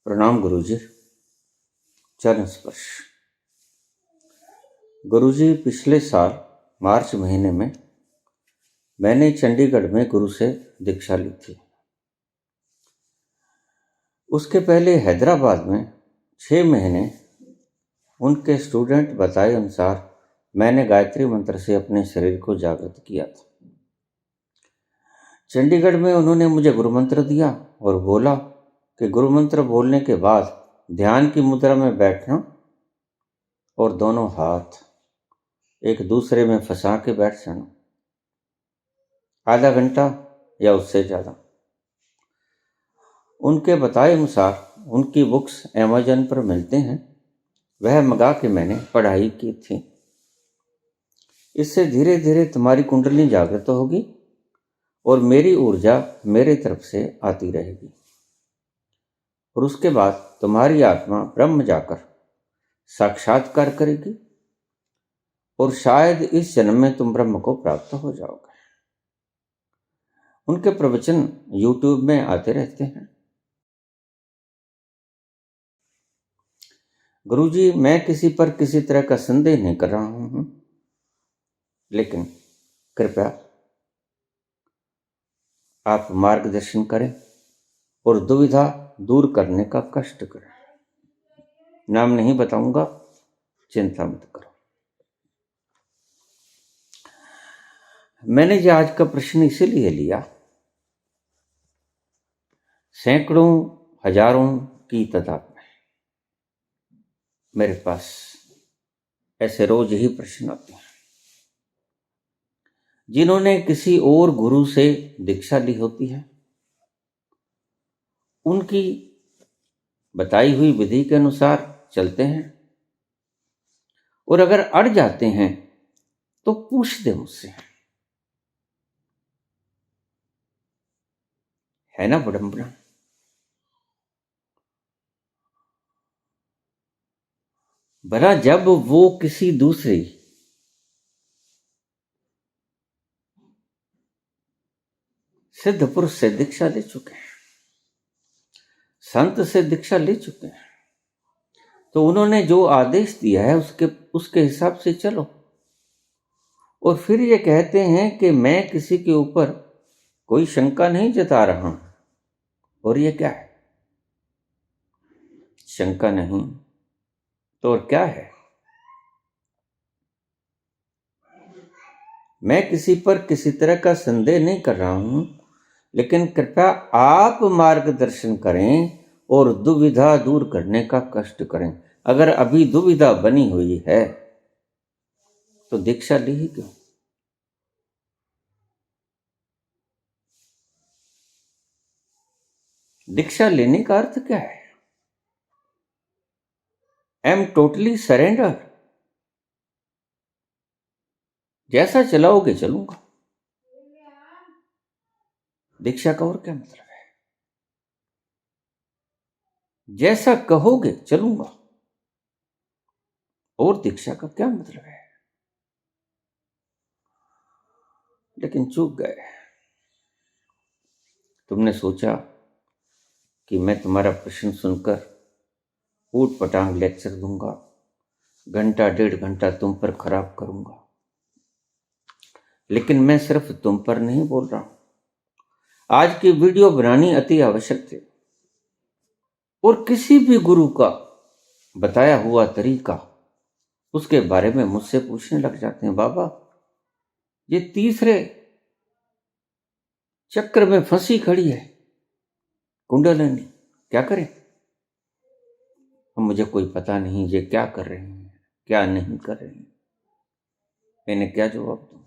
प्रणाम गुरुजी। चरण स्पर्श। गुरुजी, पिछले साल मार्च महीने में मैंने चंडीगढ़ में गुरु से दीक्षा ली थी। उसके पहले हैदराबाद में 6 महीने उनके स्टूडेंट बताए अनुसार मैंने गायत्री मंत्र से अपने शरीर को जागृत किया था। चंडीगढ़ में उन्होंने मुझे गुरु मंत्र दिया और बोला कि गुरु मंत्र बोलने के बाद ध्यान की मुद्रा में बैठना और दोनों हाथ एक दूसरे में फंसा के बैठ जाना, आधा घंटा या उससे ज़्यादा। उनके बताए अनुसार उनकी बुक्स अमेज़न पर मिलते हैं, वह मंगा के मैंने पढ़ाई की थी। इससे धीरे धीरे तुम्हारी कुंडली जागृत होगी और मेरी ऊर्जा मेरे तरफ से आती रहेगी और उसके बाद तुम्हारी आत्मा ब्रह्म जाकर साक्षात्कार करेगी और शायद इस जन्म में तुम ब्रह्म को प्राप्त हो जाओगे। उनके प्रवचन यूट्यूब में आते रहते हैं। गुरुजी, मैं किसी पर किसी तरह का संदेह नहीं कर रहा हूं, लेकिन कृपया आप मार्गदर्शन करें और दुविधा दूर करने का कष्ट करें। नाम नहीं बताऊंगा, चिंता मत करो। मैंने ये आज का प्रश्न इसीलिए लिया, सैकड़ों हजारों की तादाद में मेरे पास ऐसे रोज ही प्रश्न आते हैं। जिन्होंने किसी और गुरु से दीक्षा ली होती है, उनकी बताई हुई विधि के अनुसार चलते हैं और अगर अड़ जाते हैं तो पूछ दे मुझसे। है ना विडंबना? भला जब वो किसी दूसरी सिद्ध पुरुष से दीक्षा ले चुके हैं, संत से दीक्षा ले चुके हैं, तो उन्होंने जो आदेश दिया है उसके हिसाब से चलो। और फिर ये कहते हैं कि मैं किसी के ऊपर कोई शंका नहीं जता रहा हूं। और ये क्या है? शंका नहीं तो और क्या है? मैं किसी पर किसी तरह का संदेह नहीं कर रहा हूं, लेकिन कृपया आप मार्गदर्शन करें और दुविधा दूर करने का कष्ट करें। अगर अभी दुविधा बनी हुई है तो दीक्षा ली ही क्यों? दीक्षा लेने का अर्थ क्या है? I am totally surrender. जैसा चलाओगे चलूंगा। दीक्षा का और क्या मतलब है? जैसा कहोगे चलूंगा। और दीक्षा का क्या मतलब है? लेकिन चूक गए। तुमने सोचा कि मैं तुम्हारा प्रश्न सुनकर ऊट पटांग लेक्चर दूंगा, घंटा 1.5 घंटा तुम पर खराब करूंगा। लेकिन मैं सिर्फ तुम पर नहीं बोल रहा हूं। आज की वीडियो बनानी अति आवश्यक थी और किसी भी गुरु का बताया हुआ तरीका उसके बारे में मुझसे पूछने लग जाते हैं। बाबा, ये तीसरे चक्र में फंसी खड़ी है कुंडलिनी, क्या करें? मुझे कोई पता नहीं ये क्या कर रहे हैं, क्या नहीं कर रहे हैं। मैंने क्या जवाब दूं?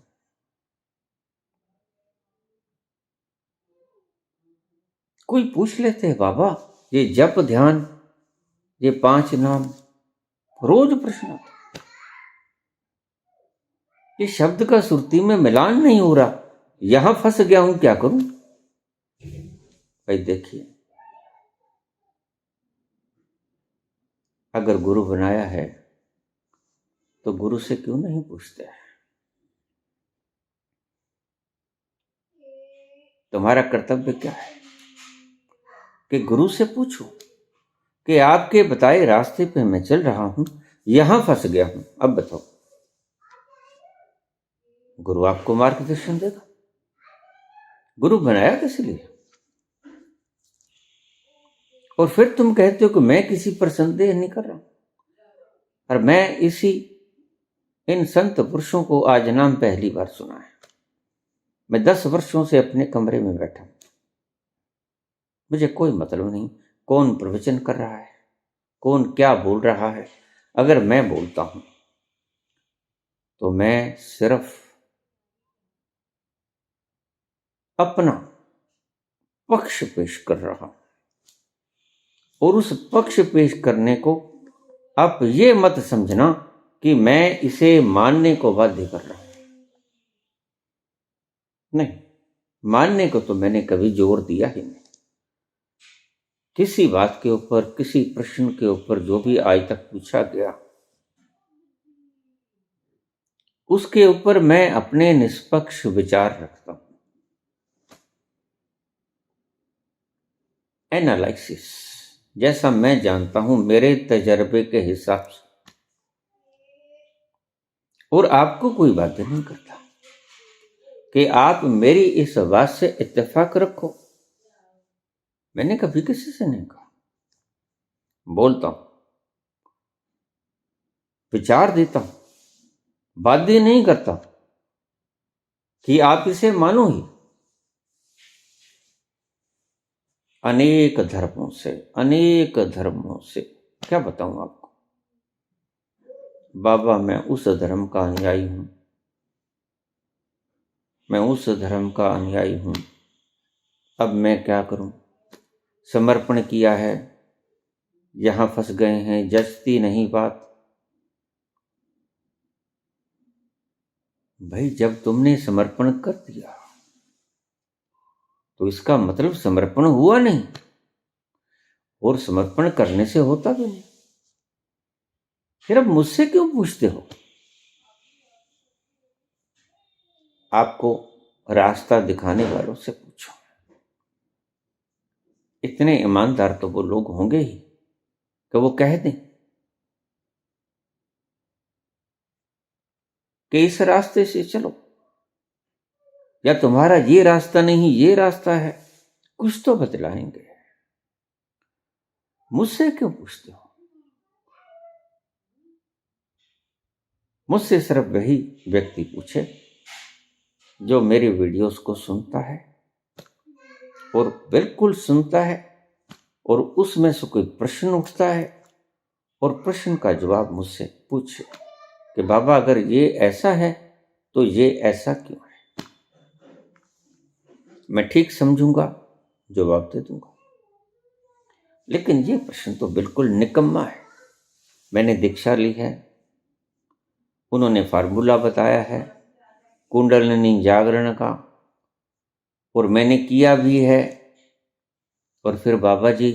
कोई पूछ लेते हैं, बाबा ये जप ध्यान, ये 5 नाम, रोज प्रश्न आता है। ये शब्द का सुरती में मिलान नहीं हो रहा, यहां फंस गया हूं, क्या करूं? भाई देखिए, अगर गुरु बनाया है तो गुरु से क्यों नहीं पूछते? तुम्हारा कर्तव्य क्या है कि गुरु से पूछो। कि आपके बताए रास्ते पे मैं चल रहा हूं, यहां फंस गया हूं। अब बताओ, गुरु आपको मार्गदर्शन देगा? गुरु बनाया किस लिए? और फिर तुम कहते हो कि मैं किसी पर संदेह नहीं कर रहा हूं। और मैं इन संत पुरुषों को आज नाम पहली बार सुना है। मैं 10 वर्षों से अपने कमरे में बैठा हूं। मुझे कोई मतलब नहीं कौन प्रवचन कर रहा है, कौन क्या बोल रहा है। अगर मैं बोलता हूं तो मैं सिर्फ अपना पक्ष पेश कर रहा हूं। और उस पक्ष पेश करने को आप ये मत समझना कि मैं इसे मानने को बाध्य कर रहा हूं। नहीं, मानने को तो मैंने कभी जोर दिया ही नहीं। किसी बात के ऊपर, किसी प्रश्न के ऊपर जो भी आज तक पूछा गया, उसके ऊपर मैं अपने निष्पक्ष विचार रखता हूं। एनालिसिस, जैसा मैं जानता हूं मेरे तजर्बे के हिसाब से। और आपको कोई बाध्य नहीं करता कि आप मेरी इस बात से इत्तेफाक रखो। मैंने कभी किसी से नहीं कहा। बोलता हूं, विचार देता हूं, बाध्य नहीं करता कि आप इसे मानो ही। अनेक धर्मों से क्या बताऊं आपको। बाबा, मैं उस धर्म का अनुयायी हूं, मैं उस धर्म का अनुयायी हूं। अब मैं क्या करूं? समर्पण किया है, यहां फंस गए हैं, जचती नहीं बात। भाई, जब तुमने समर्पण कर दिया तो इसका मतलब समर्पण हुआ नहीं, और समर्पण करने से होता भी नहीं। फिर अब मुझसे क्यों पूछते हो? आपको रास्ता दिखाने वालों से पूछो। इतने ईमानदार तो वो लोग होंगे ही कि वो कह दें कि इस रास्ते से चलो, या तुम्हारा ये रास्ता नहीं ये रास्ता है। कुछ तो बतलाएंगे। मुझसे क्यों पूछते हो? मुझसे सिर्फ वही व्यक्ति पूछे जो मेरी वीडियोस को सुनता है, और बिल्कुल सुनता है, और उसमें से कोई प्रश्न उठता है और प्रश्न का जवाब मुझसे पूछे कि बाबा, अगर ये ऐसा है तो ये ऐसा क्यों है। मैं ठीक समझूंगा, जवाब दे दूंगा। लेकिन ये प्रश्न तो बिल्कुल निकम्मा है। मैंने दीक्षा ली है, उन्होंने फार्मूला बताया है कुंडलिनी जागरण का, और मैंने किया भी है। और फिर बाबा जी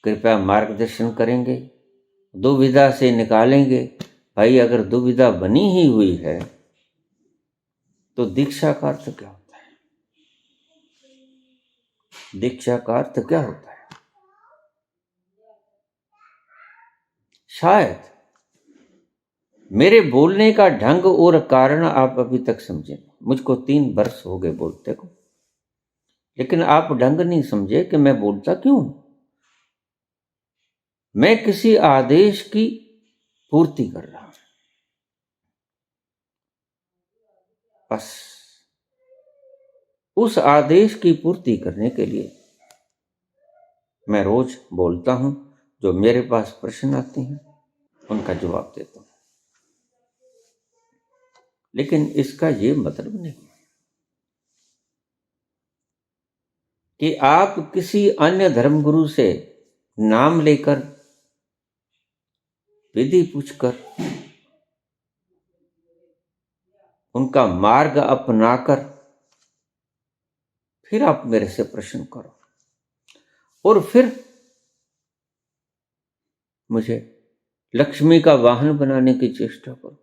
कृपया मार्गदर्शन करेंगे, दुविधा से निकालेंगे। भाई, अगर दुविधा बनी ही हुई है तो दीक्षा का अर्थ क्या होता है? दीक्षा का अर्थ क्या होता है? शायद मेरे बोलने का ढंग और कारण आप अभी तक समझे। मुझको 3 वर्ष हो गए बोलते को, लेकिन आप ढंग नहीं समझे कि मैं बोलता क्यों। मैं किसी आदेश की पूर्ति कर रहा हूं, बस। उस आदेश की पूर्ति करने के लिए मैं रोज बोलता हूं। जो मेरे पास प्रश्न आते हैं उनका जवाब देता हूं। लेकिन इसका ये मतलब नहीं कि आप किसी अन्य धर्मगुरु से नाम लेकर, विधि पूछकर, उनका मार्ग अपनाकर फिर आप मेरे से प्रश्न करो, और फिर मुझे लक्ष्मी का वाहन बनाने की चेष्टा करो।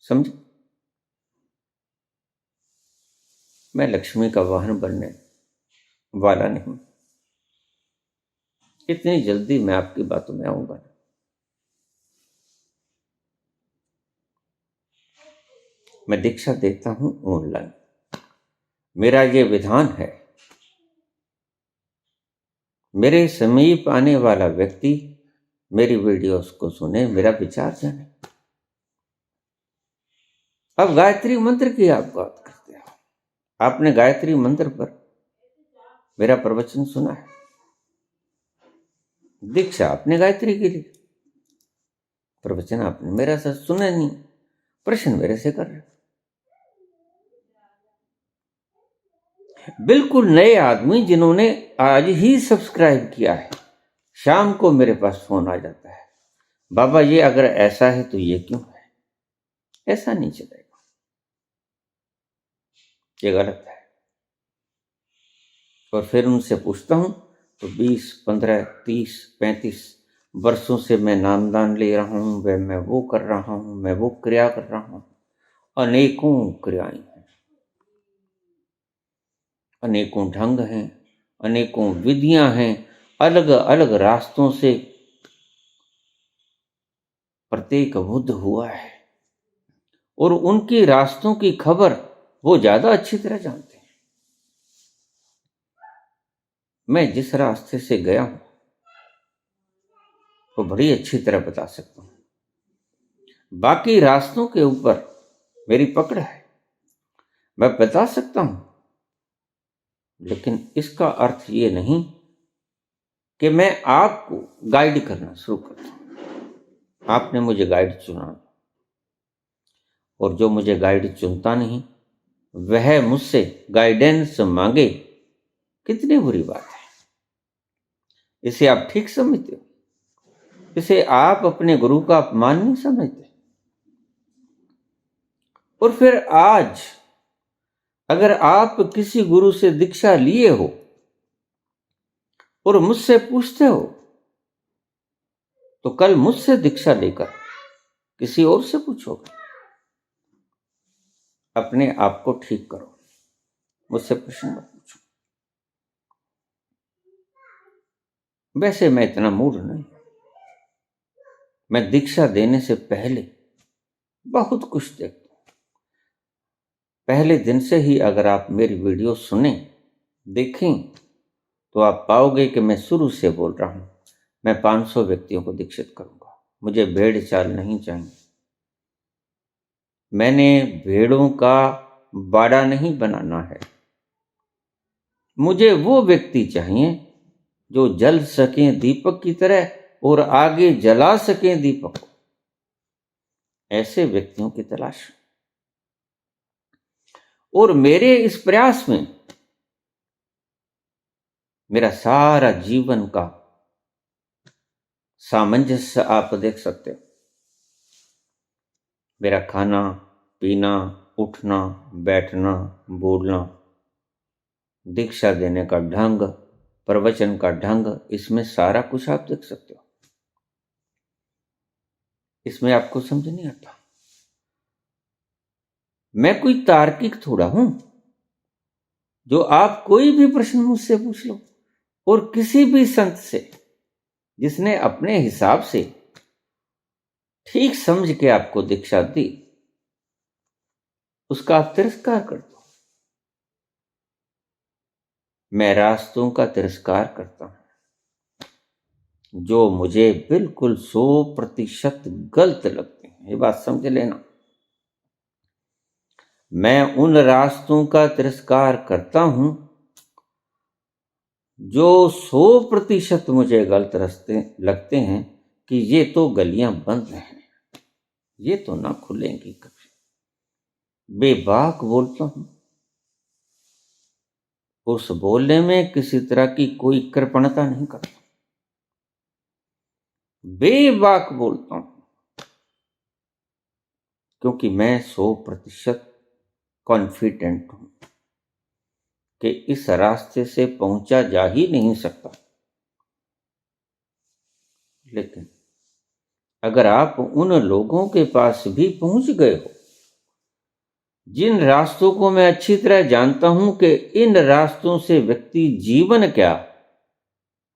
समझे? मैं लक्ष्मी का वाहन बनने वाला नहीं। इतनी जल्दी मैं आपकी बातों में आऊंगा ना। मैं दीक्षा देता हूं ऑनलाइन। मेरा ये विधान है, मेरे समीप आने वाला व्यक्ति मेरी वीडियोस को सुने, मेरा विचार जाने। अब गायत्री मंत्र की आप बात करते हो। आपने गायत्री मंत्र पर मेरा प्रवचन सुना है, दीक्षा आपने गायत्री की ली, प्रवचन आपने मेरा सच सुना नहीं, प्रश्न मेरे से कर रहे। बिल्कुल नए आदमी जिन्होंने आज ही सब्सक्राइब किया है, शाम को मेरे पास फोन आ जाता है, बाबा ये अगर ऐसा है तो ये क्यों है? ऐसा नहीं चलेगा, ये गलत है। और फिर उनसे पूछता हूं तो 20, 15, 30, 35 वर्षों से मैं नामदान ले रहा हूं, मैं वो कर रहा हूं, मैं वो क्रिया कर रहा हूं। अनेकों क्रियाएं हैं, अनेकों ढंग हैं, अनेकों विधियां हैं, अलग अलग रास्तों से प्रत्येक बुद्ध हुआ है, और उनकी रास्तों की खबर वो ज्यादा अच्छी तरह जानते हैं। मैं जिस रास्ते से गया हूं वो बड़ी अच्छी तरह बता सकता हूं। बाकी रास्तों के ऊपर मेरी पकड़ है, मैं बता सकता हूं, लेकिन इसका अर्थ ये नहीं कि मैं आपको गाइड करना शुरू कर दूं। आपने मुझे गाइड चुना, और जो मुझे गाइड चुनता नहीं वह मुझसे गाइडेंस मांगे, कितनी बुरी बात है। इसे आप ठीक समझते हो? इसे आप अपने गुरु का अपमान नहीं समझते? और फिर आज अगर आप किसी गुरु से दीक्षा लिए हो और मुझसे पूछते हो, तो कल मुझसे दीक्षा लेकर किसी और से पूछोगे। अपने आप को ठीक करो, मुझसे प्रश्न मत पूछो। वैसे मैं इतना मूड नहीं, मैं दीक्षा देने से पहले बहुत कुछ देखता हूं। पहले दिन से ही अगर आप मेरी वीडियो सुने, देखें, तो आप पाओगे कि मैं शुरू से बोल रहा हूं, मैं 500 व्यक्तियों को दीक्षित करूंगा, मुझे भेड़ चाल नहीं चाहिए। मैंने भेड़ों का बाड़ा नहीं बनाना है, मुझे वो व्यक्ति चाहिए जो जल सके दीपक की तरह और आगे जला सके दीपक को। ऐसे व्यक्तियों की तलाश। और मेरे इस प्रयास में मेरा सारा जीवन का सामंजस्य आप देख सकते हो। मेरा खाना पीना, उठना बैठना, बोलना, दीक्षा देने का ढंग, प्रवचन का ढंग, इसमें सारा कुछ आप देख सकते हो। इसमें आपको समझ नहीं आता। मैं कोई तार्किक थोड़ा हूं जो आप कोई भी प्रश्न मुझसे पूछ लो, और किसी भी संत से जिसने अपने हिसाब से ठीक समझ के आपको दीक्षा दी, उसका आप तिरस्कार कर दो। मैं रास्तों का तिरस्कार करता हूं जो मुझे बिल्कुल 100% गलत लगते हैं, ये बात समझ लेना। मैं उन रास्तों का तिरस्कार करता हूं जो 100% मुझे गलत रास्ते लगते हैं, कि ये तो गलियां बंद हैं, ये तो ना खुलेंगी कभी। बेबाक बोलता हूं, उस बोलने में किसी तरह की कोई कृपणता नहीं करता। बेबाक बोलता हूं क्योंकि मैं 100% कॉन्फिडेंट हूं कि इस रास्ते से पहुंचा जा ही नहीं सकता। लेकिन अगर आप उन लोगों के पास भी पहुंच गए हो जिन रास्तों को मैं अच्छी तरह जानता हूं कि इन रास्तों से व्यक्ति जीवन क्या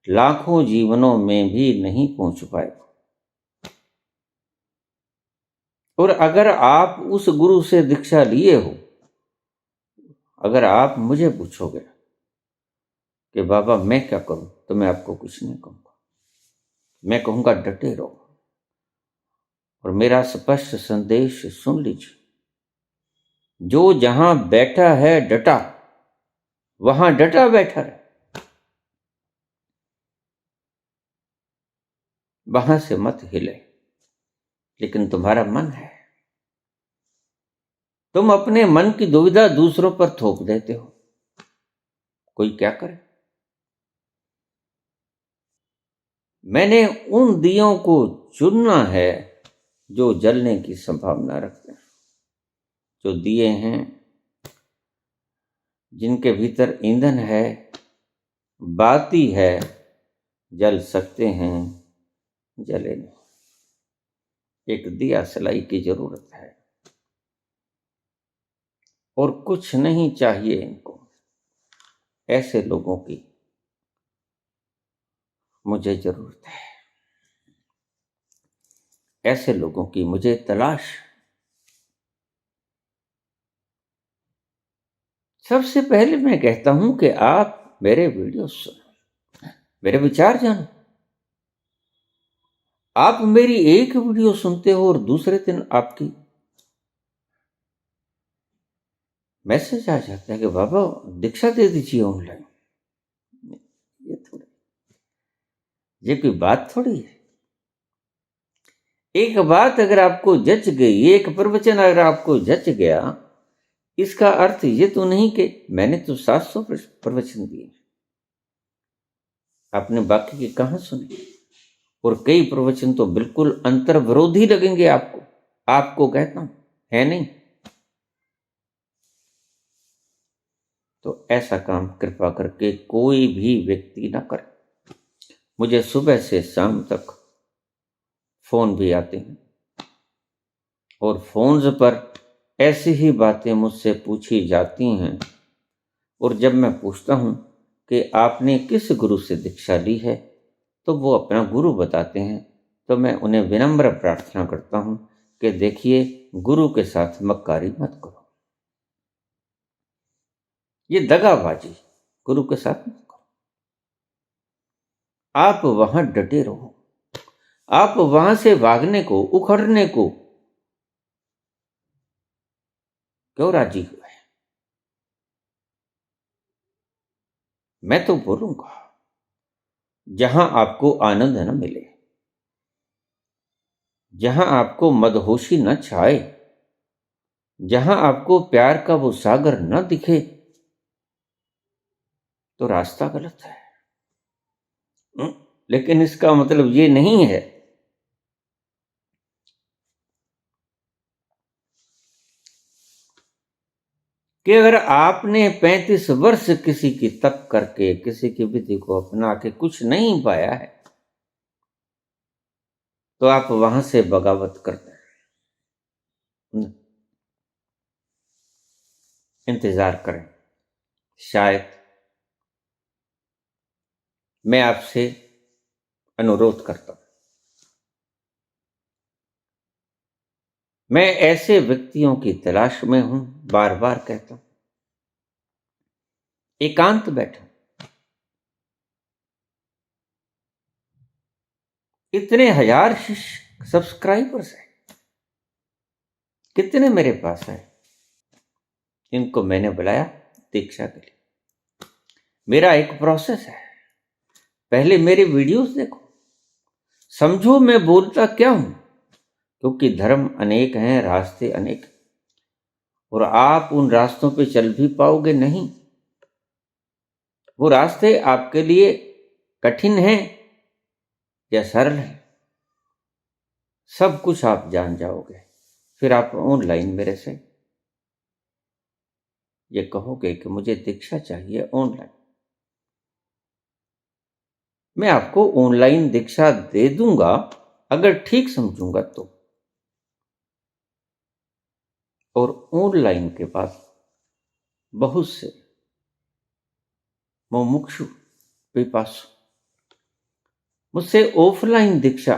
लाखों जीवनों में भी नहीं पहुंच पाए। और अगर आप उस गुरु से दीक्षा लिए हो, अगर आप मुझे पूछोगे कि बाबा मैं क्या करूं, तो मैं आपको कुछ नहीं कहूंगा। मैं कहूंगा डटे रहो और मेरा स्पष्ट संदेश सुन लीजिए। जो जहां बैठा है डटा, वहां डटा बैठा रहे, वहां से मत हिले। लेकिन तुम्हारा मन है, तुम अपने मन की दुविधा दूसरों पर थोप देते हो। कोई क्या करे। मैंने उन दियों को चुनना है जो जलने की संभावना रखते हैं। जो दिए हैं, जिनके भीतर ईंधन है, बाती है, जल सकते हैं, जले नहीं। एक दिया सलाई की जरूरत है और कुछ नहीं चाहिए इनको। ऐसे लोगों की मुझे जरूरत है, ऐसे लोगों की मुझे तलाश। सबसे पहले मैं कहता हूं कि आप मेरे वीडियो सुनो, मेरे विचार जानो। आप मेरी एक वीडियो सुनते हो और दूसरे दिन आपकी मैसेज आ जाता है कि बाबा दीक्षा दे दीजिए ऑनलाइन। ये कोई बात थोड़ी है। एक बात अगर आपको जच गई, एक प्रवचन अगर आपको जच गया, इसका अर्थ ये तो नहीं कि मैंने तो 700 प्रवचन दिए, आपने बाकी के कहां सुने। और कई प्रवचन तो बिल्कुल अंतर विरोधी लगेंगे आपको कहता हूं, है नहीं। तो ऐसा काम कृपा करके कोई भी व्यक्ति ना करे। मुझे सुबह से शाम तक फोन भी आते हैं और फोन पर ऐसी ही बातें मुझसे पूछी जाती हैं। और जब मैं पूछता हूं कि आपने किस गुरु से दीक्षा ली है, तो वो अपना गुरु बताते हैं। तो मैं उन्हें विनम्र प्रार्थना करता हूं कि देखिए, गुरु के साथ मक्कारी मत करो, ये दगाबाजी गुरु के साथ मत करो। आप वहां डटे रहो, आप वहां से भागने को, उखड़ने को क्यों राजी हुए। मैं तो बोलूंगा, जहां आपको आनंद न मिले, जहां आपको मदहोशी न छाए, जहां आपको प्यार का वो सागर न दिखे, तो रास्ता गलत है। लेकिन इसका मतलब ये नहीं है कि अगर आपने 35 वर्ष किसी की तप करके, किसी की विधि को अपना के कुछ नहीं पाया है, तो आप वहां से बगावत करते हैं। इंतजार करें, शायद मैं आपसे अनुरोध करता हूं। मैं ऐसे व्यक्तियों की तलाश में हूं, बार बार कहता हूं। एकांत बैठो। इतने हजार सब्सक्राइबर्स हैं, कितने मेरे पास हैं। इनको मैंने बुलाया दीक्षा के लिए। मेरा एक प्रोसेस है। पहले मेरे वीडियोस देखो, समझो मैं बोलता क्या हूं। क्योंकि धर्म अनेक हैं, रास्ते अनेक हैं, और आप उन रास्तों पे चल भी पाओगे नहीं। वो रास्ते आपके लिए कठिन हैं या सरल हैं, सब कुछ आप जान जाओगे। फिर आप ऑनलाइन मेरे से ये कहोगे कि मुझे दीक्षा चाहिए ऑनलाइन। मैं आपको ऑनलाइन दीक्षा दे दूंगा, अगर ठीक समझूंगा तो। और ऑनलाइन के पास बहुत से मुमुक्षु, पिपासु मुझसे ऑफलाइन दीक्षा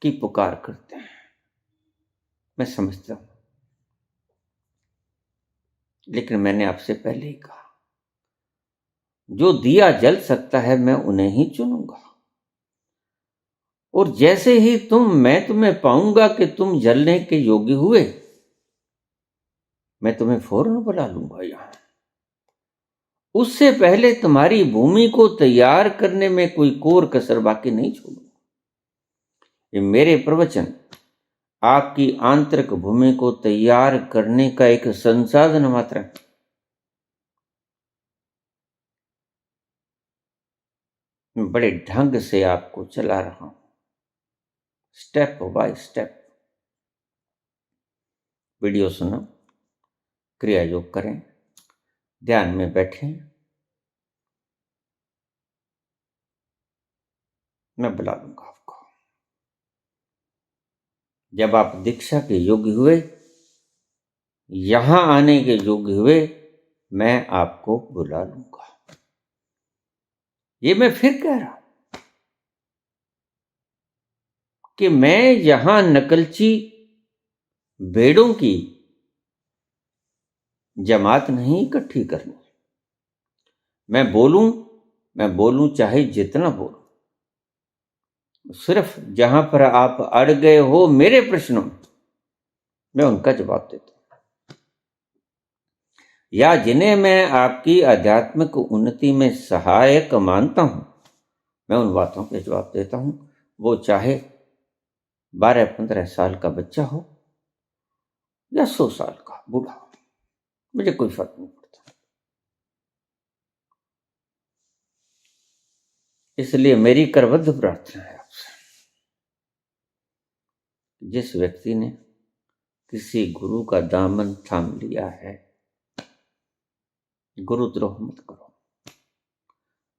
की पुकार करते हैं। मैं समझता हूं, लेकिन मैंने आपसे पहले ही कहा, जो दिया जल सकता है मैं उन्हें ही चुनूंगा। और जैसे ही मैं तुम्हें पाऊंगा कि तुम जलने के योग्य हुए, मैं तुम्हें फौरन बुला लूंगा यहां। उससे पहले तुम्हारी भूमि को तैयार करने में कोई कोर कसर बाकी नहीं छोड़ूंगा। ये मेरे प्रवचन आपकी आंतरिक भूमि को तैयार करने का एक संसाधन मात्र है। मैं बड़े ढंग से आपको चला रहा हूं, स्टेप बाय स्टेप। वीडियो सुनो, क्रिया योग करें, ध्यान में बैठें, मैं बुला लूंगा आपको। जब आप दीक्षा के योग्य हुए, यहां आने के योग्य हुए, मैं आपको बुला लूंगा। ये मैं फिर कह रहा हूं कि मैं यहां नकलची भेड़ों की जमात नहीं इकट्ठी करनी। मैं बोलूं चाहे जितना बोलूं, सिर्फ जहां पर आप अड़ गए हो मेरे प्रश्नों में, मैं उनका जवाब देता हूं, या जिन्हें मैं आपकी आध्यात्मिक उन्नति में सहायक मानता हूं, मैं उन बातों के जवाब देता हूं। वो चाहे 12-15 साल का बच्चा हो या 100 साल का बूढ़ा हो, मुझे कोई फर्क नहीं पड़ता। इसलिए मेरी करबद्ध प्रार्थना है आपसे, जिस व्यक्ति ने किसी गुरु का दामन थाम लिया है, गुरुद्रोह मत करो,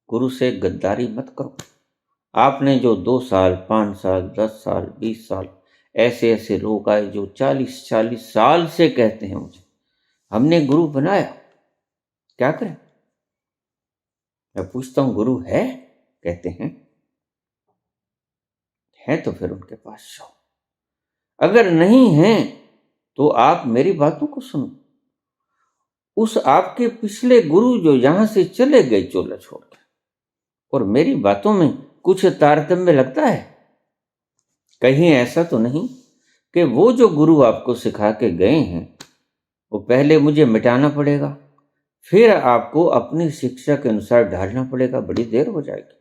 गुरु से गद्दारी मत करो। आपने जो 2 साल, 5 साल, 10 साल, 20 साल, ऐसे लोग आए जो 40-40 साल से कहते हैं मुझे हमने गुरु बनाया, क्या करें? मैं पूछता हूं, गुरु है? कहते हैं है, तो फिर उनके पास जाओ। अगर नहीं है तो आप मेरी बातों को सुनो। उस आपके पिछले गुरु जो यहां से चले गए चोला छोड़ के, और मेरी बातों में कुछ तारतम्य लगता है? कहीं ऐसा तो नहीं कि वो जो गुरु आपको सिखा के गए हैं वो पहले मुझे मिटाना पड़ेगा, फिर आपको अपनी शिक्षा के अनुसार ढालना पड़ेगा, बड़ी देर हो जाएगी।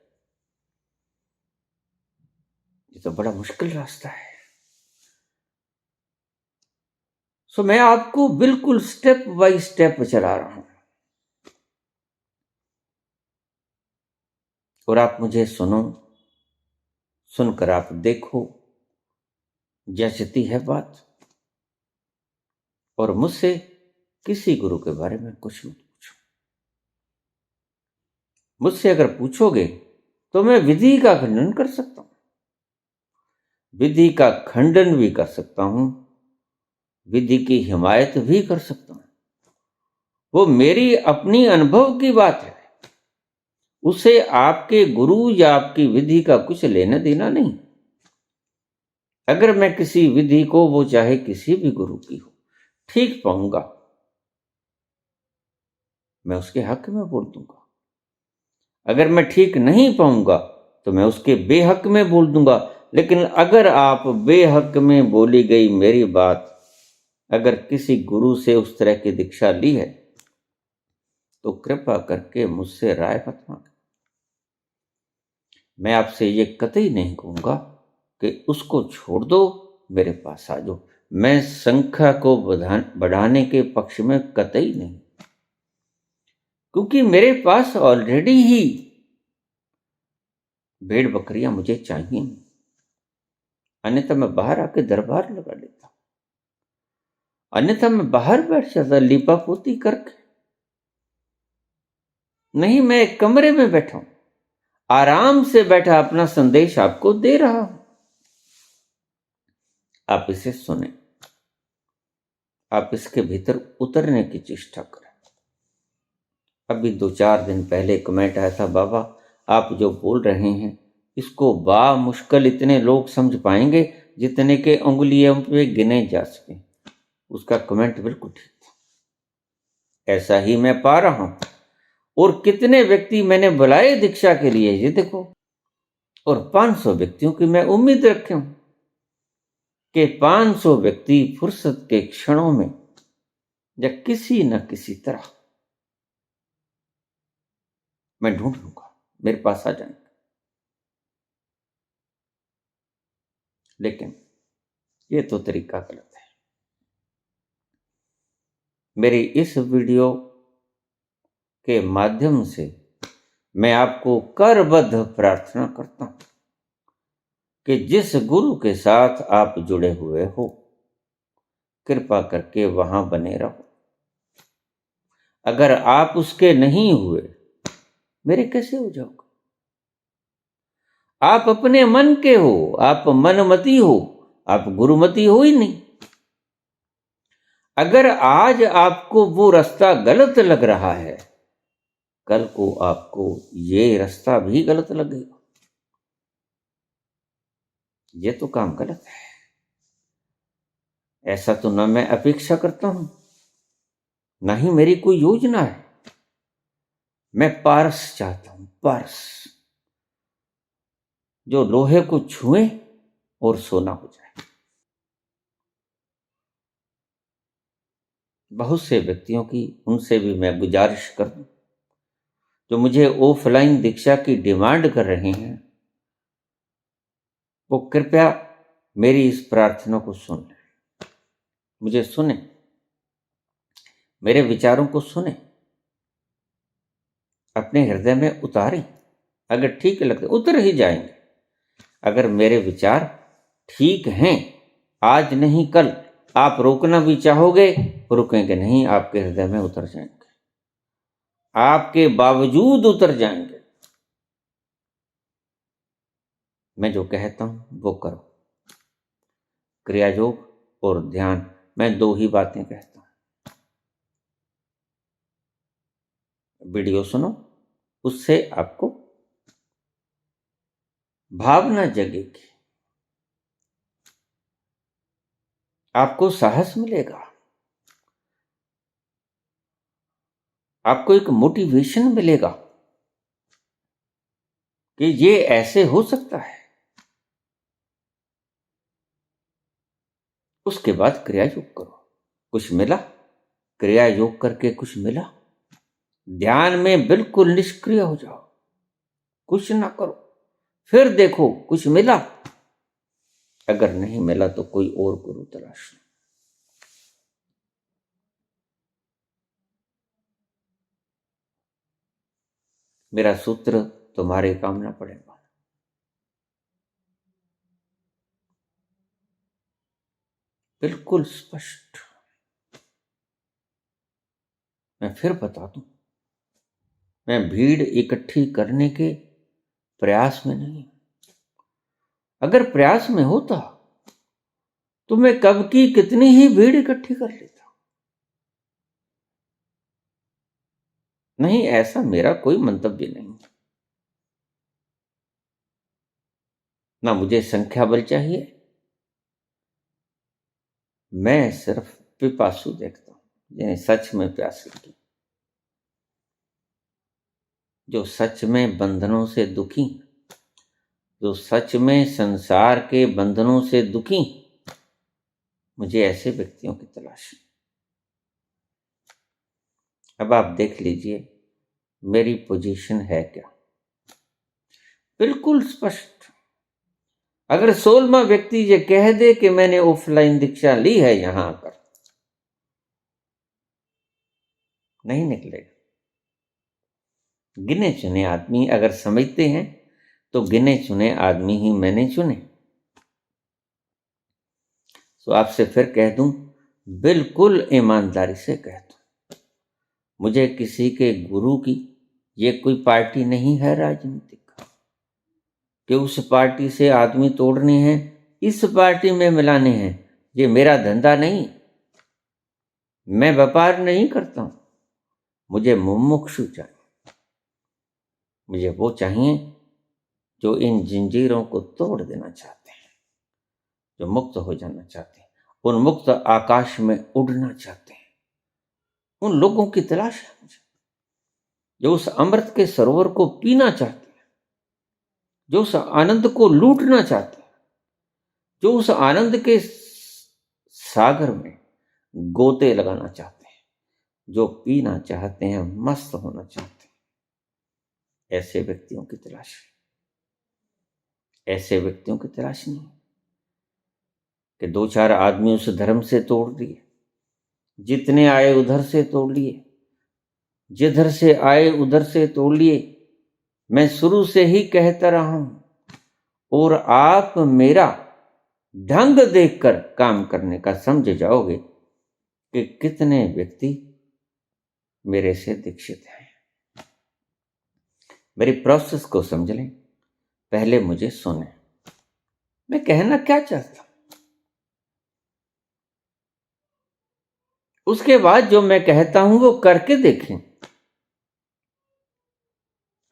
ये तो बड़ा मुश्किल रास्ता है। सो मैं आपको बिल्कुल स्टेप बाय स्टेप चला रहा हूं, और आप मुझे सुनो, सुनकर आप देखो जचती है बात, और मुझसे किसी गुरु के बारे में कुछ मत पूछो। मुझसे अगर पूछोगे तो मैं विधि का खंडन कर सकता हूं, विधि का खंडन भी कर सकता हूं, विधि की हिमायत भी कर सकता हूं। वो मेरी अपनी अनुभव की बात है, उसे आपके गुरु या आपकी विधि का कुछ लेना देना नहीं। अगर मैं किसी विधि को, वो चाहे किसी भी गुरु की हो, ठीक पाऊंगा, मैं उसके हक में बोल दूंगा। अगर मैं ठीक नहीं पाऊंगा तो मैं उसके बेहक में बोल दूंगा। लेकिन अगर आप बेहक में बोली गई मेरी बात, अगर किसी गुरु से उस तरह की दीक्षा ली है, तो कृपा करके मुझसे राय मत मांगे। मैं आपसे ये कतई नहीं कहूंगा कि उसको छोड़ दो, मेरे पास आ जाओ। मैं संख्या को बढ़ाने के पक्ष में कतई नहीं, क्योंकि मेरे पास ऑलरेडी ही भेड़ बकरियां मुझे चाहिए, अन्यथा मैं बाहर आके दरबार लगा लेता, अन्यथा मैं बाहर बैठ जाता लिपा पोती करके। नहीं, मैं एक कमरे में बैठा हूं, आराम से बैठा अपना संदेश आपको दे रहा हूं। आप इसे सुने, आप इसके भीतर उतरने की चेष्टा करें। अभी 2-4 दिन पहले कमेंट आया था, बाबा आप जो बोल रहे हैं इसको बामुश्किल इतने लोग समझ पाएंगे जितने के उंगलियों पे गिने जा सके। उसका कमेंट बिल्कुल ठीक था, ऐसा ही मैं पा रहा हूं। और कितने व्यक्ति मैंने बुलाए दीक्षा के लिए, ये देखो, और 500 व्यक्तियों की मैं उम्मीद रखे हूं कि 500 व्यक्ति फुर्सत के क्षणों में या किसी न किसी तरह मैं ढूंढ लूंगा, मेरे पास आ जाएंगे। लेकिन ये तो तरीका गलत है। मेरी इस वीडियो के माध्यम से मैं आपको करबद्ध प्रार्थना करता हूं कि जिस गुरु के साथ आप जुड़े हुए हो, कृपा करके वहां बने रहो। अगर आप उसके नहीं हुए, मेरे कैसे हो जाओगे? आप अपने मन के हो, आप मनमती हो, आप गुरुमती हो ही नहीं। अगर आज आपको वो रास्ता गलत लग रहा है, कल को आपको ये रास्ता भी गलत लगेगा। ये तो काम गलत है। ऐसा तो ना मैं अपेक्षा करता हूं, ना ही मेरी कोई योजना है। मैं पारस चाहता हूं, पारस, जो लोहे को छुए और सोना हो जाए। बहुत से व्यक्तियों की, उनसे भी मैं गुजारिश कर दूं जो मुझे ऑफलाइन दीक्षा की डिमांड कर रहे हैं, वो कृपया मेरी इस प्रार्थना को सुन लें, मुझे सुने, मेरे विचारों को सुने, अपने हृदय में उतारें। अगर ठीक लगते उतर ही जाएंगे। अगर मेरे विचार ठीक हैं, आज नहीं कल आप रोकना भी चाहोगे, रुकेंगे नहीं, आपके हृदय में उतर जाएंगे, आपके बावजूद उतर जाएंगे। मैं जो कहता हूं वो करो। क्रिया योग और ध्यान, मैं 2 ही बातें कहता हूं। वीडियो सुनो, उससे आपको भावना जगेगी, आपको साहस मिलेगा, आपको एक मोटिवेशन मिलेगा कि ये ऐसे हो सकता है। उसके बाद क्रिया योग करो। कुछ मिला? क्रिया योग करके कुछ मिला? ध्यान में बिल्कुल निष्क्रिय हो जाओ, कुछ ना करो, फिर देखो कुछ मिला। अगर नहीं मिला तो कोई और गुरु तलाश लो। मेरा सूत्र तुम्हारे काम ना पड़ेगा। बिल्कुल स्पष्ट। मैं फिर बता दूं, मैं भीड़ इकट्ठी करने के प्रयास में नहीं। अगर प्रयास में होता तो मैं कब की कितनी ही भीड़ इकट्ठी कर लेता। नहीं, ऐसा मेरा कोई मंतव्य नहीं। ना मुझे संख्या बल चाहिए। मैं सिर्फ पिपासु देखता हूं, जिन्हें सच में प्यास लगी, जो सच में बंधनों से दुखी, जो सच में संसार के बंधनों से दुखी। मुझे ऐसे व्यक्तियों की तलाश है। अब आप देख लीजिए मेरी पोजीशन है क्या, बिल्कुल स्पष्ट। अगर 16वां व्यक्ति ये कह दे कि मैंने ऑफलाइन दीक्षा ली है, यहां पर नहीं निकलेगा। गिने चुने आदमी अगर समझते हैं तो गिने चुने आदमी ही मैंने चुने। तो आपसे फिर कह दूं, बिल्कुल ईमानदारी से कह दूं, मुझे किसी के गुरु की ये कोई पार्टी नहीं है राजनीतिक कि उस पार्टी से आदमी तोड़ने हैं, इस पार्टी में मिलाने हैं। ये मेरा धंधा नहीं। मैं व्यापार नहीं करता हूं। मुझे मुमुक्षु चाहिए, मुझे वो चाहिए जो इन जंजीरों को तोड़ देना चाहते हैं, जो मुक्त हो जाना चाहते हैं, उन मुक्त आकाश में उड़ना चाहते हैं। उन लोगों की तलाश है मुझे, जो उस अमृत के सरोवर को पीना चाहते हैं, जो उस आनंद को लूटना चाहते हैं, जो उस आनंद के सागर में गोते लगाना चाहते हैं, जो पीना चाहते हैं, मस्त होना चाहते हैं। ऐसे व्यक्तियों की तलाश है। ऐसे व्यक्तियों की तलाश नहीं कि दो चार आदमी उस धर्म से तोड़ दिए, जितने आए उधर से तोड़ लिए, जिधर से आए उधर से तोड़ लिए। मैं शुरू से ही कहता रहा हूं, और आप मेरा ढंग देखकर काम करने का समझ जाओगे कि कितने व्यक्ति मेरे से दीक्षित हैं। मेरी प्रोसेस को समझ लें, पहले मुझे सुने, मैं कहना क्या चाहता हूं, उसके बाद जो मैं कहता हूं वो करके देखें।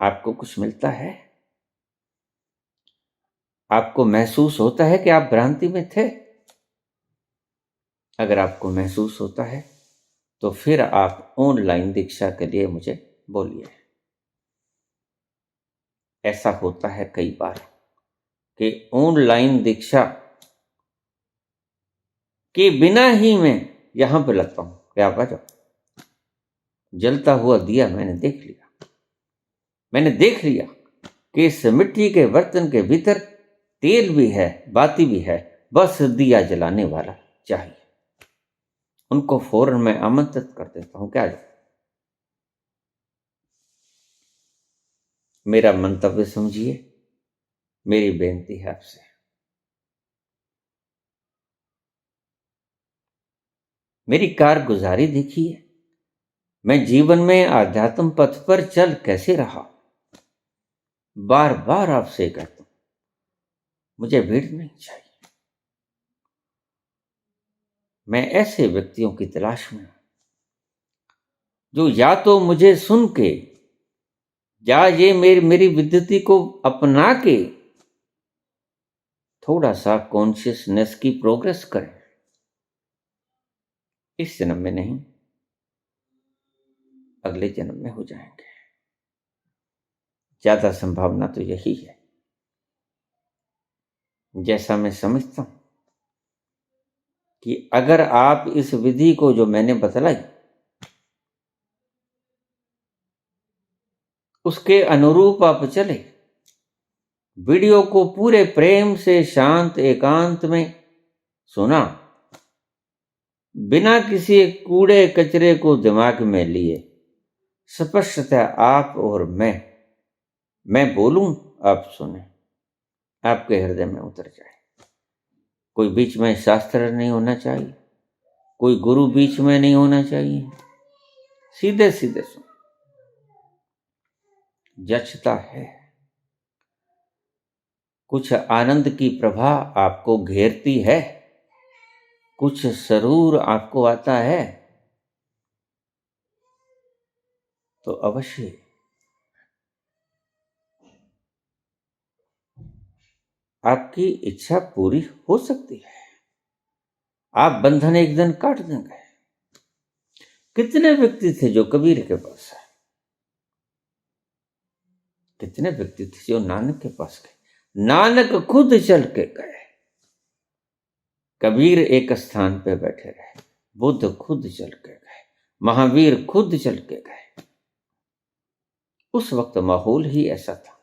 आपको कुछ मिलता है? आपको महसूस होता है कि आप भ्रांति में थे? अगर आपको महसूस होता है तो फिर आप ऑनलाइन दीक्षा के लिए मुझे बोलिए। ऐसा होता है कई बार कि ऑनलाइन दीक्षा के बिना ही मैं यहां पर लगता हूं कि आप आ जाओ। जलता हुआ दिया मैंने देख लिया। मैंने देख लिया कि इस मिट्टी के बर्तन के भीतर तेल भी है, बाती भी है, बस दिया जलाने वाला चाहिए। उनको फौरन मैं आमंत्रित कर देता हूं, क्या जाए। मेरा मंतव्य समझिए, मेरी बेनती है आपसे। मेरी कारगुजारी देखिए, मैं जीवन में आध्यात्म पथ पर चल कैसे रहा। बार बार आपसे कहता हूं, मुझे भीड़ नहीं चाहिए। मैं ऐसे व्यक्तियों की तलाश में हूं जो या तो मुझे सुन के, या ये मेरी विद्युति को अपना के थोड़ा सा कॉन्शियसनेस की प्रोग्रेस करें। इस जन्म में नहीं, अगले जन्म में हो जाएंगे। ज्यादा संभावना तो यही है। जैसा मैं समझता हूं कि अगर आप इस विधि को जो मैंने बतलाई उसके अनुरूप आप चले, वीडियो को पूरे प्रेम से शांत एकांत में सुना, बिना किसी कूड़े कचरे को दिमाग में लिए, स्पष्टतः आप और मैं बोलूं आप सुने, आपके हृदय में उतर जाए। कोई बीच में शास्त्र नहीं होना चाहिए, कोई गुरु बीच में नहीं होना चाहिए। सीधे सीधे सुन, जचता है। कुछ आनंद की प्रभा आपको घेरती है, कुछ सरूर आपको आता है, तो अवश्य आपकी इच्छा पूरी हो सकती है। आप बंधन एक दिन काट देंगे। कितने व्यक्ति थे जो कबीर के पास आए, कितने व्यक्ति थे जो नानक के पास गए। नानक खुद चल के गए, कबीर एक स्थान पे बैठे रहे, बुद्ध खुद चल के गए, महावीर खुद चल के गए। उस वक्त माहौल ही ऐसा था।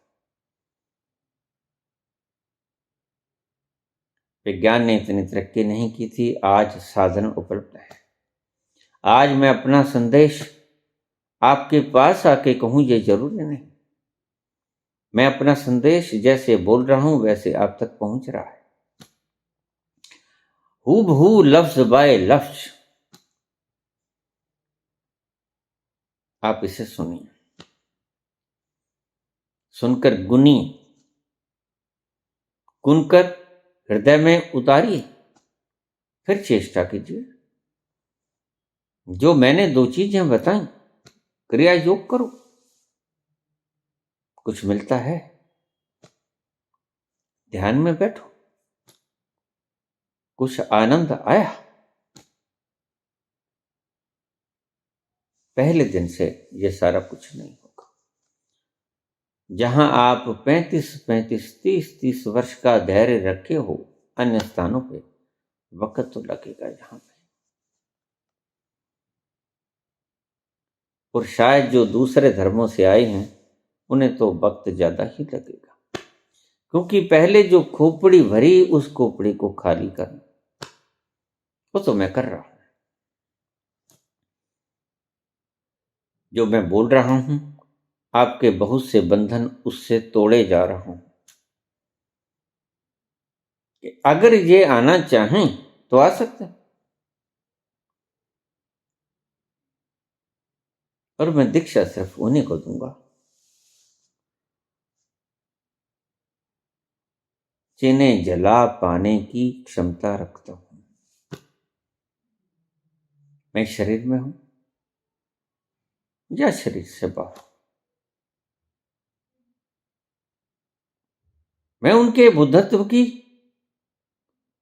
विज्ञान ने इतनी तरक्की नहीं की थी, आज साधन उपलब्ध है। आज मैं अपना संदेश आपके पास आके कहूं ये जरूरी नहीं। मैं अपना संदेश जैसे बोल रहा हूं वैसे आप तक पहुंच रहा है, हूबहू लफ्ज बाय लफ्ज। आप इसे सुनिए, सुनकर गुनकर हृदय में उतारिए, फिर चेष्टा कीजिए। जो मैंने दो चीजें बताई, क्रिया योग करो, कुछ मिलता है? ध्यान में बैठो, कुछ आनंद आया? पहले दिन से ये सारा कुछ नहीं होगा। जहां आप 35-35, 30-30 वर्ष का धैर्य रखे हो अन्य स्थानों पे, वक्त तो लगेगा यहां पे। और शायद जो दूसरे धर्मों से आए हैं उन्हें तो वक्त ज्यादा ही लगेगा, क्योंकि पहले जो खोपड़ी भरी उस खोपड़ी को खाली करना, वो तो मैं कर रहा हूं। जो मैं बोल रहा हूं, आपके बहुत से बंधन उससे तोड़े जा रहा हूं। अगर ये आना चाहें तो आ सकते हैं, और मैं दीक्षा सिर्फ उन्हीं को दूंगा जिन्हें जला पाने की क्षमता रखता हूं। मैं शरीर में हूं या शरीर से बाहर, मैं उनके बुद्धत्व की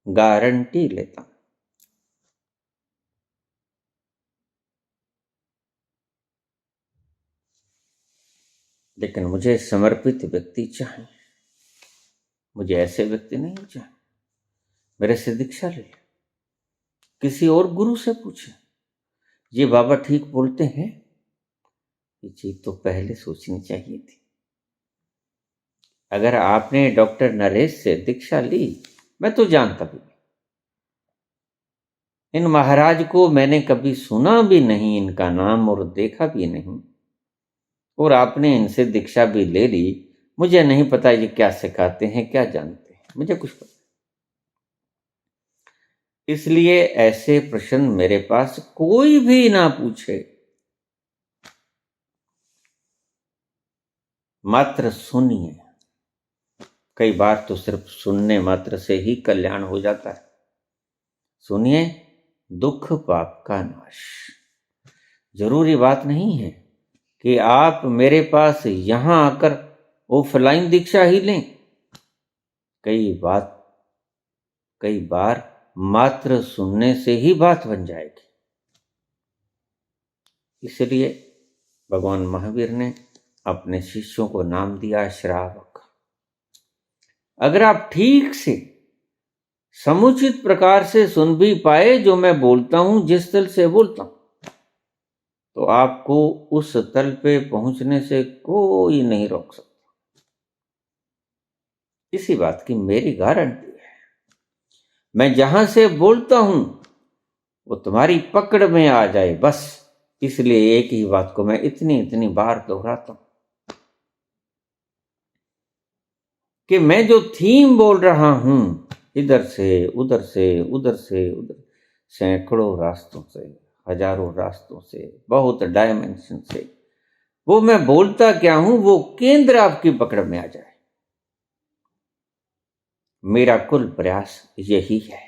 गारंटी लेता हूं। लेकिन मुझे समर्पित व्यक्ति चाहिए, मुझे ऐसे व्यक्ति नहीं चाहिए। मेरे से दीक्षा ले, किसी और गुरु से पूछे, ये बाबा ठीक बोलते हैं? ये चीज तो पहले सोचनी चाहिए थी। अगर आपने डॉक्टर नरेश से दीक्षा ली, मैं तो जानता भी नहीं, इन महाराज को मैंने कभी सुना भी नहीं, इनका नाम और देखा भी नहीं, और आपने इनसे दीक्षा भी ले ली। मुझे नहीं पता ये क्या सिखाते हैं, क्या जानते हैं, मुझे कुछ पता। इसलिए ऐसे प्रश्न मेरे पास कोई भी ना पूछे, मात्र सुनिए। कई बार तो सिर्फ सुनने मात्र से ही कल्याण हो जाता है। सुनिए, दुख पाप का नाश। जरूरी बात नहीं है कि आप मेरे पास यहां आकर ऑफलाइन दीक्षा ही लें। कई बार मात्र सुनने से ही बात बन जाएगी। इसलिए भगवान महावीर ने अपने शिष्यों को नाम दिया श्रावक। अगर आप ठीक से समुचित प्रकार से सुन भी पाए जो मैं बोलता हूं, जिस तल से बोलता हूं, तो आपको उस तल पे पहुंचने से कोई नहीं रोक सकता। इसी बात की मेरी गारंटी है। मैं जहां से बोलता हूं वो तुम्हारी पकड़ में आ जाए, बस। इसलिए एक ही बात को मैं इतनी बार दोहराता हूं कि मैं जो थीम बोल रहा हूं, इधर से उधर से उधर से उधर, सैकड़ों रास्तों से, हजारों रास्तों से, बहुत डायमेंशन से, वो मैं बोलता क्या हूं, वो केंद्र आपकी पकड़ में आ जाए। मेरा कुल प्रयास यही है।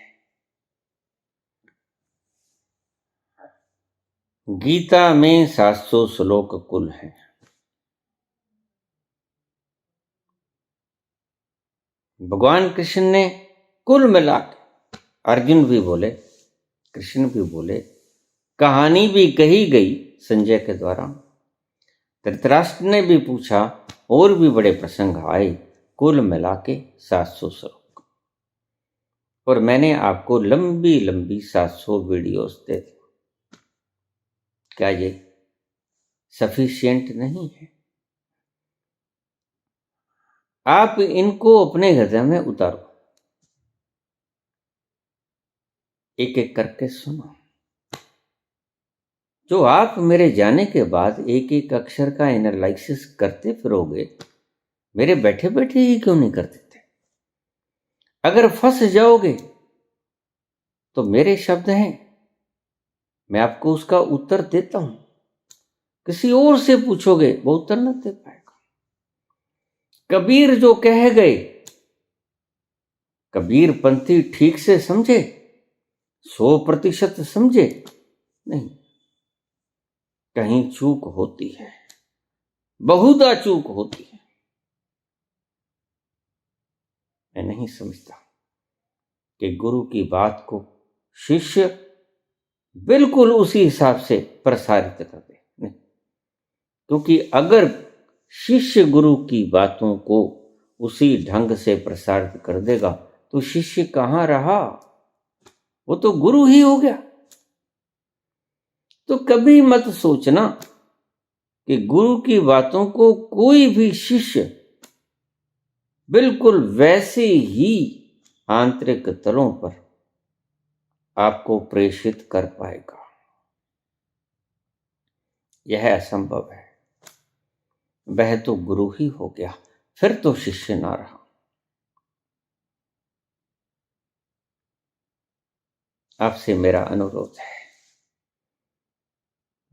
गीता में 700 श्लोक कुल हैं। भगवान कृष्ण ने कुल मिला के, अर्जुन भी बोले, कृष्ण भी बोले, कहानी भी कही गई संजय के द्वारा, धृतराष्ट्र ने भी पूछा, और भी बड़े प्रसंग आए, कुल मिला के 700 श्लोक। और मैंने आपको लंबी लंबी 700 वीडियोस दे दी। क्या ये सफिशिएंट नहीं है? आप इनको अपने हृदय में उतारो, एक एक करके सुनो। जो आप मेरे जाने के बाद एक एक अक्षर का एनालिसिस करते फिरोगे, मेरे बैठे बैठे ही क्यों नहीं करते थे? अगर फंस जाओगे तो मेरे शब्द हैं, मैं आपको उसका उत्तर देता हूं। किसी और से पूछोगे वो उत्तर न दे पाएगा। कबीर जो कह गए, कबीर पंथी ठीक से समझे, 100% समझे नहीं, कहीं चूक होती है, बहुधा चूक होती है। मैं नहीं समझता कि गुरु की बात को शिष्य बिल्कुल उसी हिसाब से प्रसारित कर दे। नहीं, क्योंकि अगर शिष्य गुरु की बातों को उसी ढंग से प्रसारित कर देगा तो शिष्य कहाँ रहा, वो तो गुरु ही हो गया। तो कभी मत सोचना कि गुरु की बातों को कोई भी शिष्य बिल्कुल वैसे ही आंतरिक तलों पर आपको प्रेषित कर पाएगा। यह असंभव है। वह तो गुरु ही हो गया, फिर तो शिष्य ना रहा। आपसे मेरा अनुरोध है,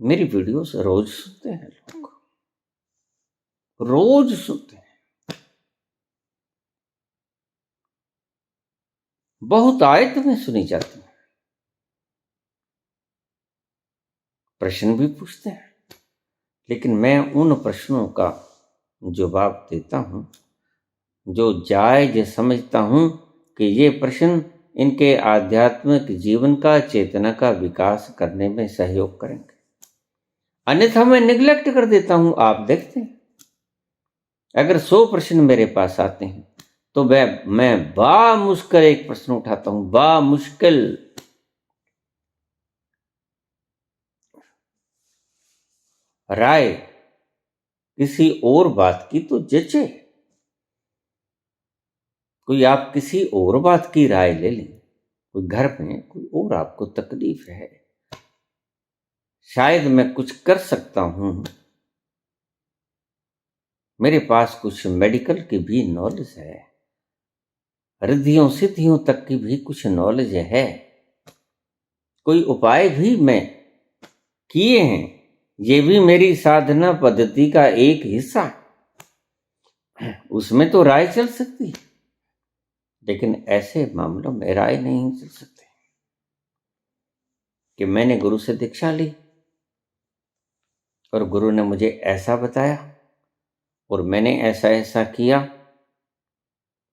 मेरी वीडियोस रोज सुनते हैं लोग, रोज सुनते हैं, बहुत आयत में सुनी जाती है, प्रश्न भी पूछते हैं, लेकिन मैं उन प्रश्नों का जवाब देता हूं जो जायज समझता हूं कि ये प्रश्न इनके आध्यात्मिक जीवन का, चेतना का विकास करने में सहयोग करेंगे। अन्यथा मैं निग्लेक्ट कर देता हूं। आप देखते हैं, अगर 100 प्रश्न मेरे पास आते हैं तो मैं बामुश्किल एक प्रश्न उठाता हूं, बामुश्किल। राय किसी और बात की तो जचे, कोई आप किसी और बात की राय ले लें, कोई घर में कोई और आपको तकलीफ है, शायद मैं कुछ कर सकता हूं, मेरे पास कुछ मेडिकल की भी नॉलेज है, रिद्धियों सिद्धियों तक की भी कुछ नॉलेज है, कोई उपाय भी मैं किए हैं, ये भी मेरी साधना पद्धति का एक हिस्सा है, उसमें तो राय चल सकती है। लेकिन ऐसे मामलों में राय नहीं चल सकती कि मैंने गुरु से दीक्षा ली और गुरु ने मुझे ऐसा बताया और मैंने ऐसा ऐसा किया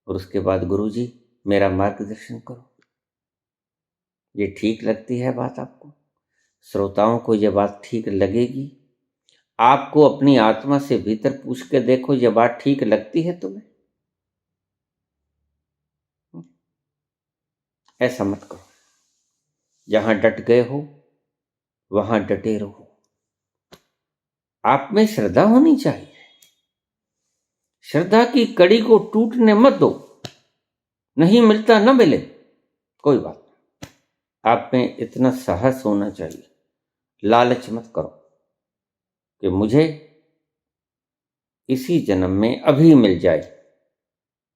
और उसके बाद गुरु जी मेरा मार्गदर्शन करो। ये ठीक लगती है बात आपको? श्रोताओं को ये बात ठीक लगेगी? आपको अपनी आत्मा से भीतर पूछ के देखो, ये बात ठीक लगती है तुम्हें? ऐसा मत करो। जहां डट गए हो वहां डटे रहो। आप में श्रद्धा होनी चाहिए। श्रद्धा की कड़ी को टूटने मत दो। नहीं मिलता ना मिले, कोई बात नहीं। आप में इतना साहस होना चाहिए। लालच मत करो कि मुझे इसी जन्म में अभी मिल जाए।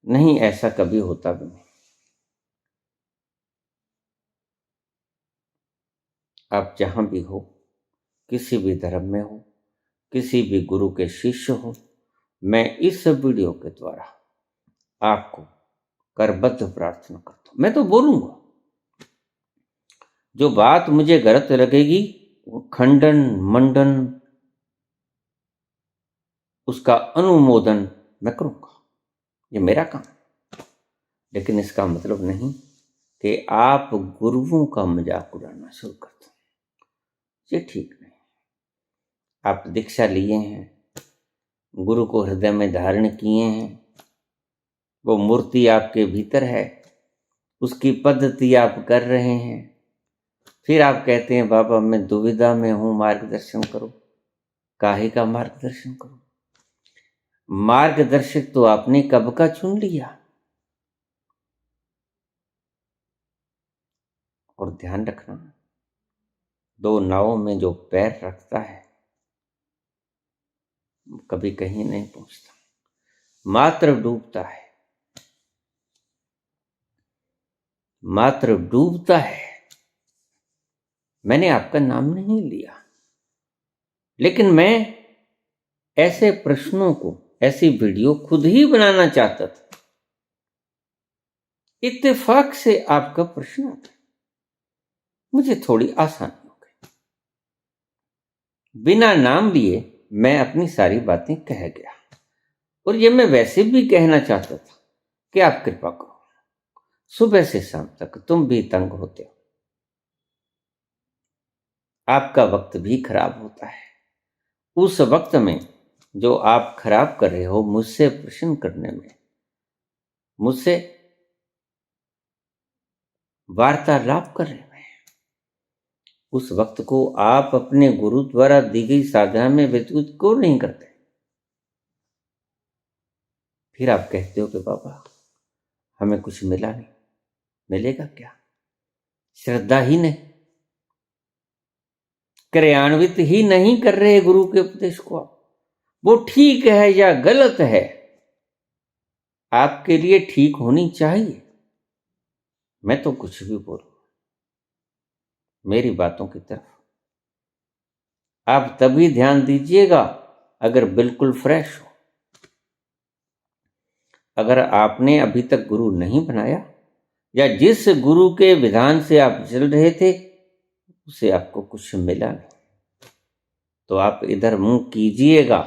नहीं, ऐसा कभी होता भी नहीं। आप जहां भी हो, किसी भी धर्म में हो, किसी भी गुरु के शिष्य हो, मैं इस वीडियो के द्वारा आपको करबद्ध प्रार्थना करता हूं। मैं तो बोलूंगा, जो बात मुझे गलत लगेगी वो खंडन मंडन, उसका अनुमोदन मैं करूंगा, ये मेरा काम। लेकिन इसका मतलब नहीं कि आप गुरुओं का मजाक उड़ाना शुरू कर दो। ये ठीक नहीं। आप दीक्षा लिए हैं, गुरु को हृदय में धारण किए हैं, वो मूर्ति आपके भीतर है, उसकी पद्धति आप कर रहे हैं, फिर आप कहते हैं बाबा मैं दुविधा में हूं, मार्गदर्शन करो। काहे का मार्गदर्शन करो? मार्गदर्शक तो आपने कब का चुन लिया। और ध्यान रखना, 2 नावों में जो पैर रखता है कभी कहीं नहीं पहुंचता, मात्र डूबता है, मात्र डूबता है। मैंने आपका नाम नहीं लिया, लेकिन मैं ऐसे प्रश्नों को, ऐसी वीडियो खुद ही बनाना चाहता था। इत्तेफाक से आपका प्रश्न आता, मुझे थोड़ी आसानी हो गई। बिना नाम लिए मैं अपनी सारी बातें कह गया। और ये मैं वैसे भी कहना चाहता था कि आप कृपा करो। सुबह से शाम तक तुम भी तंग होते हो, आपका वक्त भी खराब होता है। उस वक्त में जो आप खराब कर रहे हो मुझसे प्रश्न करने में, मुझसे वार्तालाप करने में, उस वक्त को आप अपने गुरु द्वारा दी गई साधना में व्यतीत क्यों नहीं करते? फिर आप कहते हो कि बाबा हमें कुछ मिला नहीं। मिलेगा क्या? श्रद्धा ही नहीं, क्रियान्वित ही नहीं कर रहे गुरु के उपदेश को। वो ठीक है या गलत है, आपके लिए ठीक होनी चाहिए। मैं तो कुछ भी बोलूं, मेरी बातों की तरफ आप तभी ध्यान दीजिएगा अगर बिल्कुल फ्रेश हो। अगर आपने अभी तक गुरु नहीं बनाया या जिस गुरु के विधान से आप चल रहे थे उससे आपको कुछ मिला नहीं, तो आप इधर मुंह कीजिएगा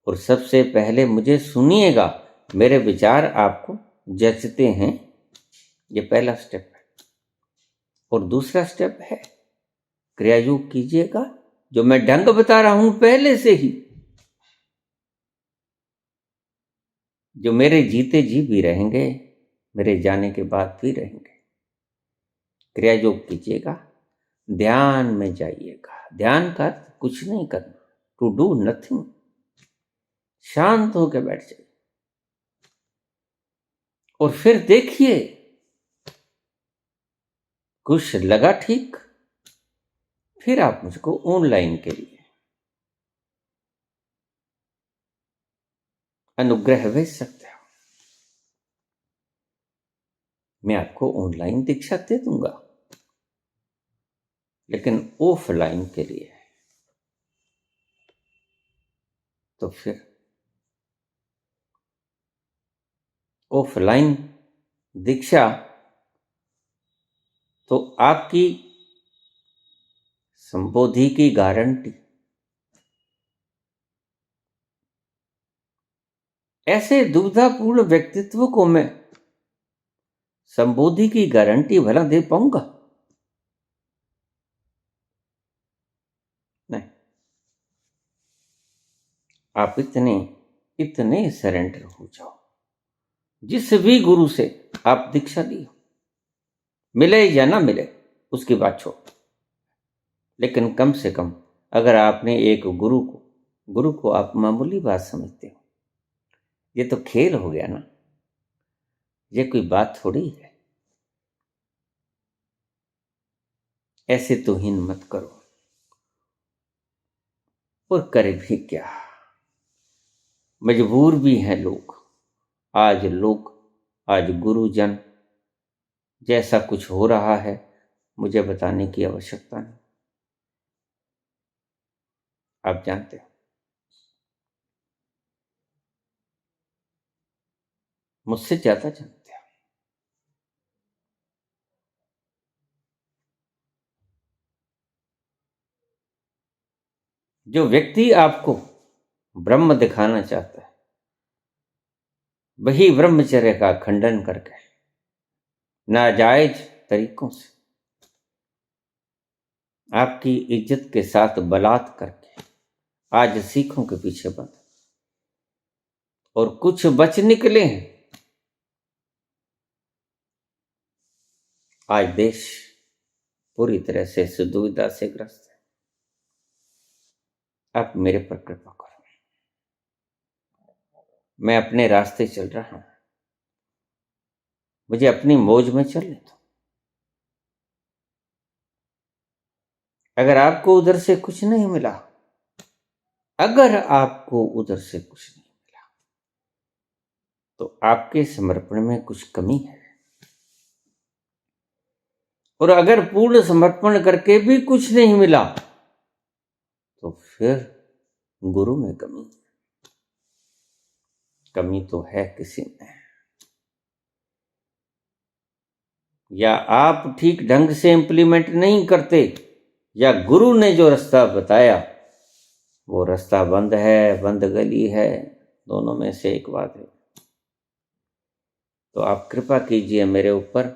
और सबसे पहले मुझे सुनिएगा। मेरे विचार आपको जचते हैं, ये पहला स्टेप है। और दूसरा स्टेप है क्रियायोग कीजिएगा, जो मैं ढंग बता रहा हूं पहले से ही, जो मेरे जीते जी भी रहेंगे, मेरे जाने के बाद भी रहेंगे। क्रियायोग कीजिएगा, ध्यान में जाइएगा। ध्यान का कुछ नहीं करना, टू डू नथिंग। शांत होकर बैठ जाइए और फिर देखिए कुछ लगा ठीक, फिर आप मुझको ऑनलाइन के लिए अनुग्रह भेज सकते हो। मैं आपको ऑनलाइन दीक्षा दे दूंगा, लेकिन ऑफलाइन के लिए तो फिर ऑफलाइन दीक्षा तो आपकी संबोधि की गारंटी। ऐसे दुविधापूर्ण व्यक्तित्व को मैं संबोधि की गारंटी भला दे पाऊंगा? नहीं। आप इतने सरेंडर हो जाओ, जिस भी गुरु से आप दीक्षा ली हो, मिले या ना मिले उसकी बात छोड़, लेकिन कम से कम अगर आपने एक गुरु को आप मामूली बात समझते हो, ये तो खेल हो गया ना, ये कोई बात थोड़ी है। ऐसे तो हीन मत करो। और करे भी क्या, मजबूर भी हैं लोग। आज गुरुजन जैसा कुछ हो रहा है, मुझे बताने की आवश्यकता नहीं, आप जानते हो। मुझसे ज्यादा जानते हो। जो व्यक्ति आपको ब्रह्म दिखाना चाहता है, वही ब्रह्मचर्य का खंडन करके नाजायज तरीकों से आपकी इज्जत के साथ बलात् करके आज सिखों के पीछे बंद और कुछ बच निकले हैं। आज देश पूरी तरह से इस दुविधा से ग्रस्त है। आप मेरे पर कृपा करो, मैं अपने रास्ते चल रहा हूं, मुझे अपनी मौज में चलने दो। अगर आपको उधर से कुछ नहीं मिला, अगर आपको उधर से कुछ नहीं मिला, तो आपके समर्पण में कुछ कमी है। और अगर पूर्ण समर्पण करके भी कुछ नहीं मिला, तो फिर गुरु में कमी तो है किसी में। या आप ठीक ढंग से इंप्लीमेंट नहीं करते, या गुरु ने जो रास्ता बताया वो रास्ता बंद है, बंद गली है, दोनों में से एक बात है। तो आप कृपा कीजिए मेरे ऊपर।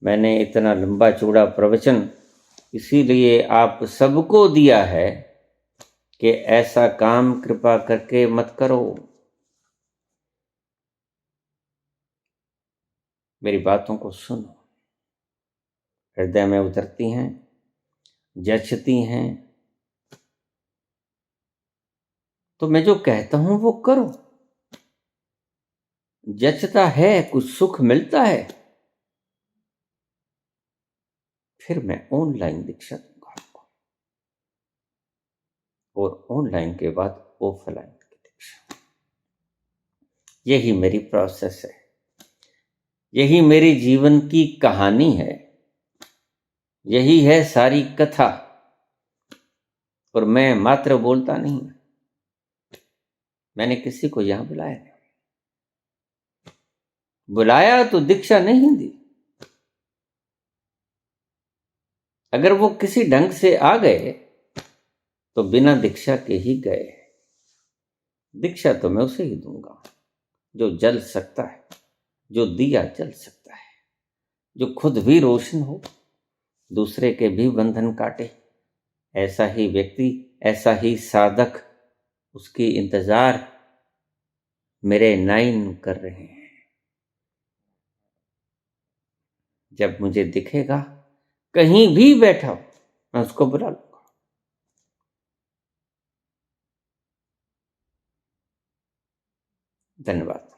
मैंने इतना लंबा चौड़ा प्रवचन इसीलिए आप सबको दिया है कि ऐसा काम कृपा करके मत करो। मेरी बातों को सुनो, हृदय में उतरती हैं, जचती हैं, तो मैं जो कहता हूं वो करो। जचता है, कुछ सुख मिलता है, फिर मैं ऑनलाइन दीक्षा दूंगा आपको, और ऑनलाइन के बाद ऑफलाइन की दीक्षा। यही मेरी प्रोसेस है, यही मेरी जीवन की कहानी है, यही है सारी कथा। और मैं मात्र बोलता नहीं, मैंने किसी को यहां बुलाया नहीं। बुलाया तो दीक्षा नहीं दी। अगर वो किसी ढंग से आ गए तो बिना दीक्षा के ही गए। दीक्षा तो मैं उसे ही दूंगा जो जल सकता है, जो दिया जल सकता है, जो खुद भी रोशन हो, दूसरे के भी बंधन काटे। ऐसा ही व्यक्ति, ऐसा ही साधक, उसकी इंतजार मेरे नाइन कर रहे हैं। जब मुझे दिखेगा, कहीं भी बैठा हो, मैं उसको बुला लूंगा। धन्यवाद।